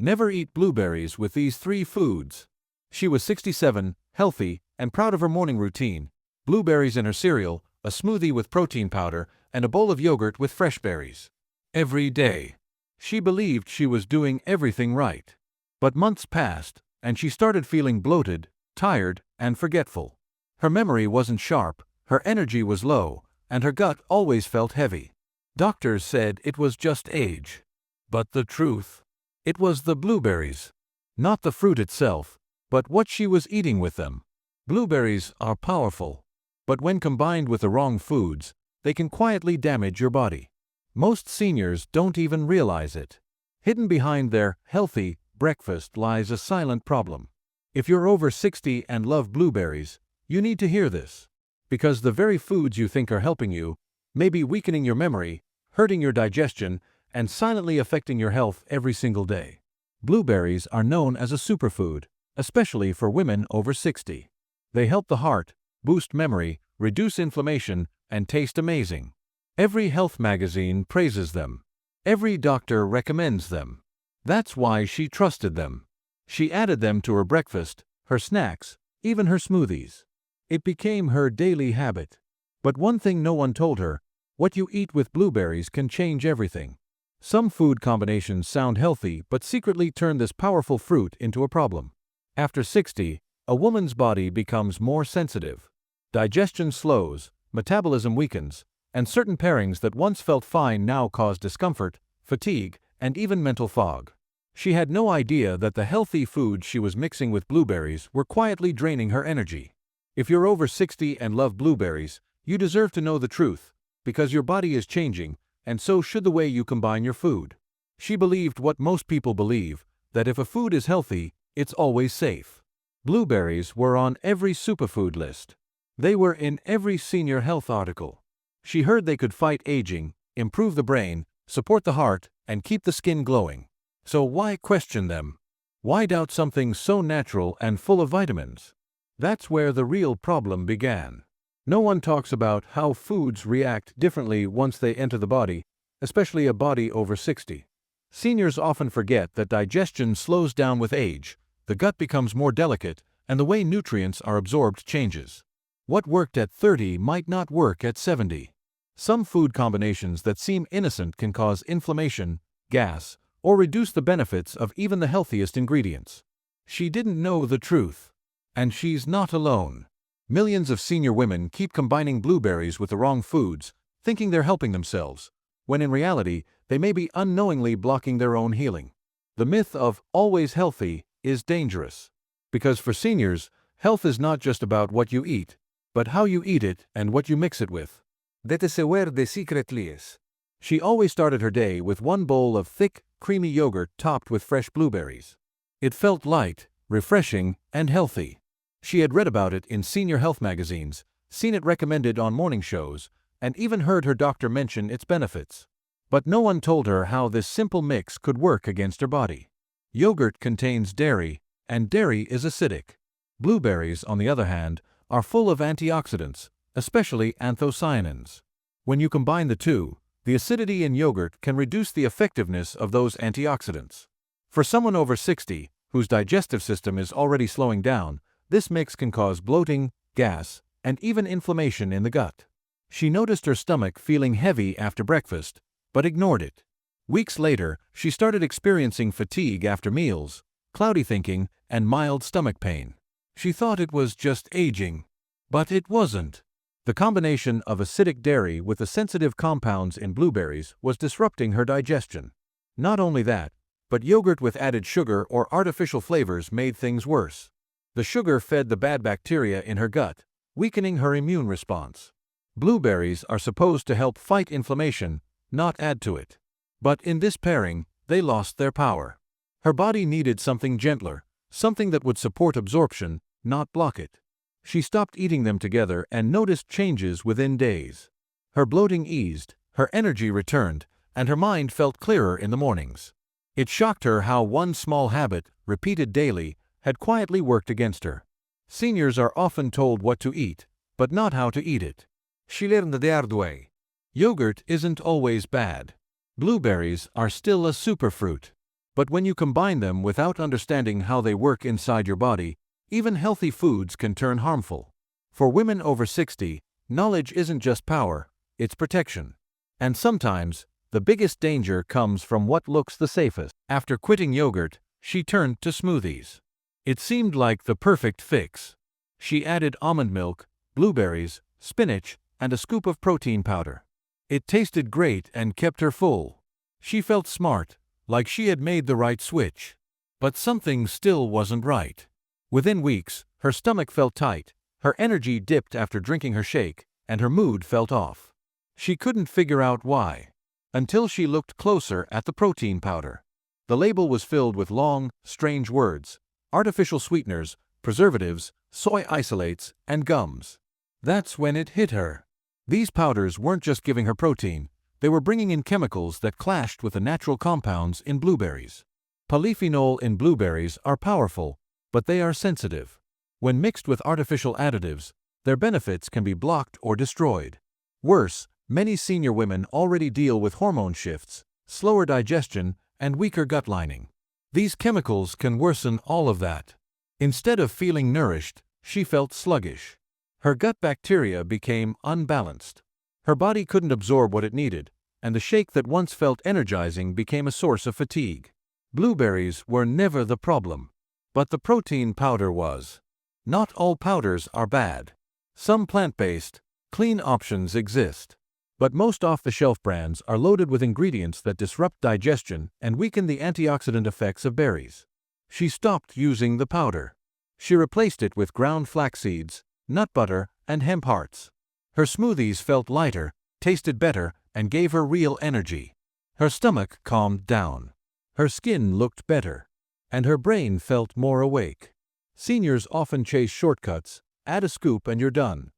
Never eat blueberries with these three foods. She was 67, healthy, and proud of her morning routine. Blueberries in her cereal, a smoothie with protein powder, and a bowl of yogurt with fresh berries. Every day. She believed she was doing everything right. But months passed, and she started feeling bloated, tired, and forgetful. Her memory wasn't sharp, her energy was low, and her gut always felt heavy. Doctors said it was just age. But the truth? It was the blueberries. Not the fruit itself, but what she was eating with them. Blueberries are powerful. But when combined with the wrong foods, they can quietly damage your body. Most seniors don't even realize it. Hidden behind their healthy breakfast lies a silent problem. If you're over 60 and love blueberries, you need to hear this. Because the very foods you think are helping you may be weakening your memory, hurting your digestion, and silently affecting your health every single day. Blueberries are known as a superfood, especially for women over 60. They help the heart, boost memory, reduce inflammation, and taste amazing. Every health magazine praises them. Every doctor recommends them. That's why she trusted them. She added them to her breakfast, her snacks, even her smoothies. It became her daily habit. But one thing no one told her: what you eat with blueberries can change everything. Some food combinations sound healthy but secretly turn this powerful fruit into a problem. After 60, a woman's body becomes more sensitive. Digestion slows, metabolism weakens, and certain pairings that once felt fine now cause discomfort, fatigue, and even mental fog. She had no idea that the healthy foods she was mixing with blueberries were quietly draining her energy. If you're over 60 and love blueberries, you deserve to know the truth, because your body is changing, and so should the way you combine your food. She believed what most people believe, that if a food is healthy, it's always safe. Blueberries were on every superfood list. They were in every senior health article. She heard they could fight aging, improve the brain, support the heart, and keep the skin glowing. So why question them? Why doubt something so natural and full of vitamins? That's where the real problem began. No one talks about how foods react differently once they enter the body, especially a body over 60. Seniors often forget that digestion slows down with age, the gut becomes more delicate, and the way nutrients are absorbed changes. What worked at 30 might not work at 70. Some food combinations that seem innocent can cause inflammation, gas, or reduce the benefits of even the healthiest ingredients. She didn't know the truth. And she's not alone. Millions of senior women keep combining blueberries with the wrong foods, thinking they're helping themselves, when in reality, they may be unknowingly blocking their own healing. The myth of always healthy is dangerous. Because for seniors, health is not just about what you eat, but how you eat it and what you mix it with. That is where the secret lies. She always started her day with one bowl of thick, creamy yogurt topped with fresh blueberries. It felt light, refreshing, and healthy. She had read about it in senior health magazines, seen it recommended on morning shows, and even heard her doctor mention its benefits. But no one told her how this simple mix could work against her body. Yogurt contains dairy, and dairy is acidic. Blueberries, on the other hand, are full of antioxidants, especially anthocyanins. When you combine the two, the acidity in yogurt can reduce the effectiveness of those antioxidants. For someone over 60, whose digestive system is already slowing down, this mix can cause bloating, gas, and even inflammation in the gut. She noticed her stomach feeling heavy after breakfast, but ignored it. Weeks later, she started experiencing fatigue after meals, cloudy thinking, and mild stomach pain. She thought it was just aging. But it wasn't. The combination of acidic dairy with the sensitive compounds in blueberries was disrupting her digestion. Not only that, but yogurt with added sugar or artificial flavors made things worse. The sugar fed the bad bacteria in her gut, weakening her immune response. Blueberries are supposed to help fight inflammation, not add to it. But in this pairing, they lost their power. Her body needed something gentler, something that would support absorption, not block it. She stopped eating them together and noticed changes within days. Her bloating eased, her energy returned, and her mind felt clearer in the mornings. It shocked her how one small habit, repeated daily, had quietly worked against her. Seniors are often told what to eat, but not how to eat it. She learned the hard way. Yogurt isn't always bad. Blueberries are still a superfruit. But when you combine them without understanding how they work inside your body, even healthy foods can turn harmful. For women over 60, knowledge isn't just power, it's protection. And sometimes, the biggest danger comes from what looks the safest. After quitting yogurt, she turned to smoothies. It seemed like the perfect fix. She added almond milk, blueberries, spinach, and a scoop of protein powder. It tasted great and kept her full. She felt smart, like she had made the right switch. But something still wasn't right. Within weeks, her stomach felt tight, her energy dipped after drinking her shake, and her mood felt off. She couldn't figure out why. Until she looked closer at the protein powder. The label was filled with long, strange words: artificial sweeteners, preservatives, soy isolates, and gums. That's when it hit her. These powders weren't just giving her protein, they were bringing in chemicals that clashed with the natural compounds in blueberries. Polyphenol in blueberries are powerful, but they are sensitive. When mixed with artificial additives, their benefits can be blocked or destroyed. Worse, many senior women already deal with hormone shifts, slower digestion, and weaker gut lining. These chemicals can worsen all of that. Instead of feeling nourished, she felt sluggish. Her gut bacteria became unbalanced. Her body couldn't absorb what it needed, and the shake that once felt energizing became a source of fatigue. Blueberries were never the problem, but the protein powder was. Not all powders are bad. Some plant-based, clean options exist. But most off-the-shelf brands are loaded with ingredients that disrupt digestion and weaken the antioxidant effects of berries. She stopped using the powder. She replaced it with ground flax seeds, nut butter, and hemp hearts. Her smoothies felt lighter, tasted better, and gave her real energy. Her stomach calmed down. Her skin looked better. And her brain felt more awake. Seniors often chase shortcuts, add a scoop and you're done.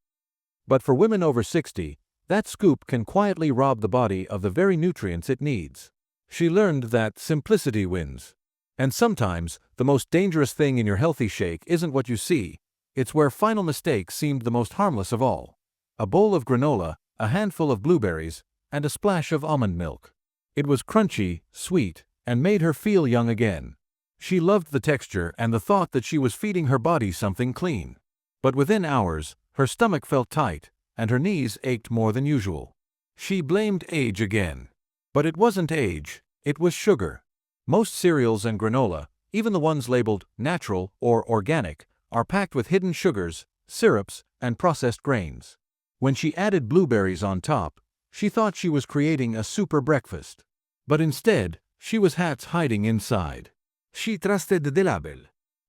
But for women over 60, that scoop can quietly rob the body of the very nutrients it needs. She learned that simplicity wins. And sometimes, the most dangerous thing in your healthy shake isn't what you see, it's where final mistake seemed the most harmless of all. A bowl of granola, a handful of blueberries, and a splash of almond milk. It was crunchy, sweet, and made her feel young again. She loved the texture and the thought that she was feeding her body something clean. But within hours, her stomach felt tight, and her knees ached more than usual. She blamed age again. But it wasn't age, it was sugar. Most cereals and granola, even the ones labeled natural or organic, are packed with hidden sugars, syrups, and processed grains. When she added blueberries on top, she thought she was creating a super breakfast. But instead, she was hats hiding inside. She trusted the label.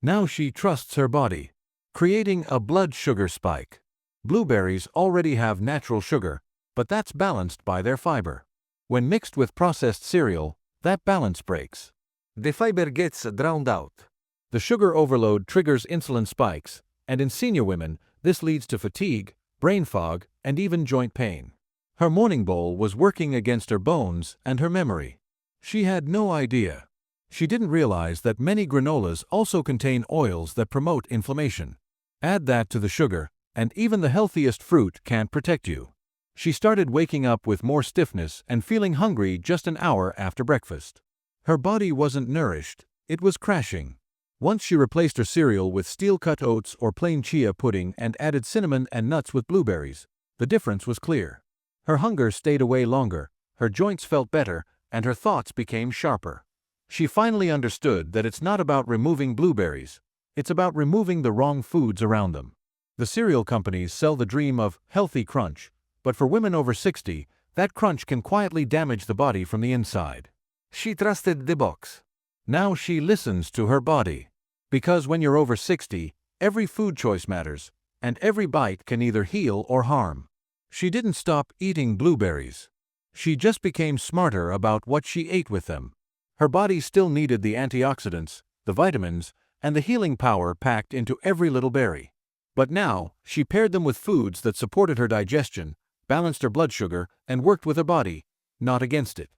Now she trusts her body, creating a blood sugar spike. Blueberries already have natural sugar, but that's balanced by their fiber. When mixed with processed cereal, that balance breaks. The fiber gets drowned out. The sugar overload triggers insulin spikes, and in senior women, this leads to fatigue, brain fog, and even joint pain. Her morning bowl was working against her bones and her memory. She had no idea. She didn't realize that many granolas also contain oils that promote inflammation. Add that to the sugar, and even the healthiest fruit can't protect you. She started waking up with more stiffness and feeling hungry just an hour after breakfast. Her body wasn't nourished, it was crashing. Once she replaced her cereal with steel-cut oats or plain chia pudding and added cinnamon and nuts with blueberries, the difference was clear. Her hunger stayed away longer, her joints felt better, and her thoughts became sharper. She finally understood that it's not about removing blueberries, it's about removing the wrong foods around them. The cereal companies sell the dream of healthy crunch, but for women over 60, that crunch can quietly damage the body from the inside. She trusted the box. Now she listens to her body. Because when you're over 60, every food choice matters, and every bite can either heal or harm. She didn't stop eating blueberries. She just became smarter about what she ate with them. Her body still needed the antioxidants, the vitamins, and the healing power packed into every little berry. But now, she paired them with foods that supported her digestion, balanced her blood sugar, and worked with her body, not against it.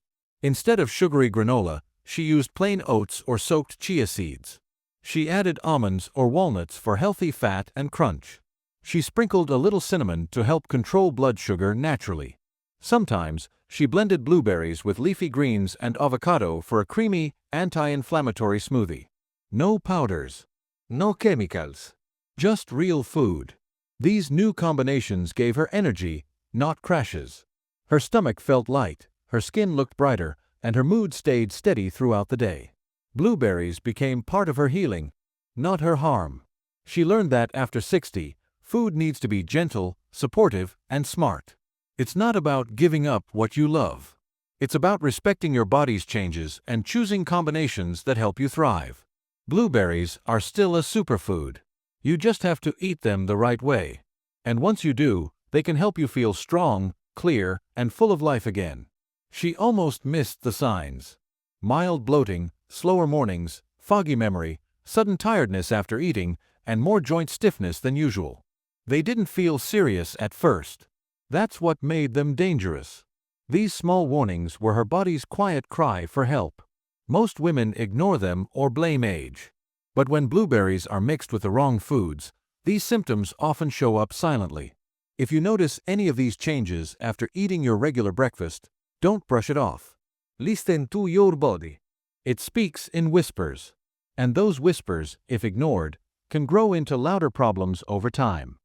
Instead of sugary granola, she used plain oats or soaked chia seeds. She added almonds or walnuts for healthy fat and crunch. She sprinkled a little cinnamon to help control blood sugar naturally. Sometimes, she blended blueberries with leafy greens and avocado for a creamy, anti-inflammatory smoothie. No powders. No chemicals. Just real food. These new combinations gave her energy, not crashes. Her stomach felt light, her skin looked brighter, and her mood stayed steady throughout the day. Blueberries became part of her healing, not her harm. She learned that after 60, food needs to be gentle, supportive, and smart. It's not about giving up what you love. It's about respecting your body's changes and choosing combinations that help you thrive. Blueberries are still a superfood. You just have to eat them the right way. And once you do, they can help you feel strong, clear, and full of life again. She almost missed the signs. Mild bloating, slower mornings, foggy memory, sudden tiredness after eating, and more joint stiffness than usual. They didn't feel serious at first. That's what made them dangerous. These small warnings were her body's quiet cry for help. Most women ignore them or blame age. But when blueberries are mixed with the wrong foods, these symptoms often show up silently. If you notice any of these changes after eating your regular breakfast, don't brush it off. Listen to your body. It speaks in whispers. And those whispers, if ignored, can grow into louder problems over time.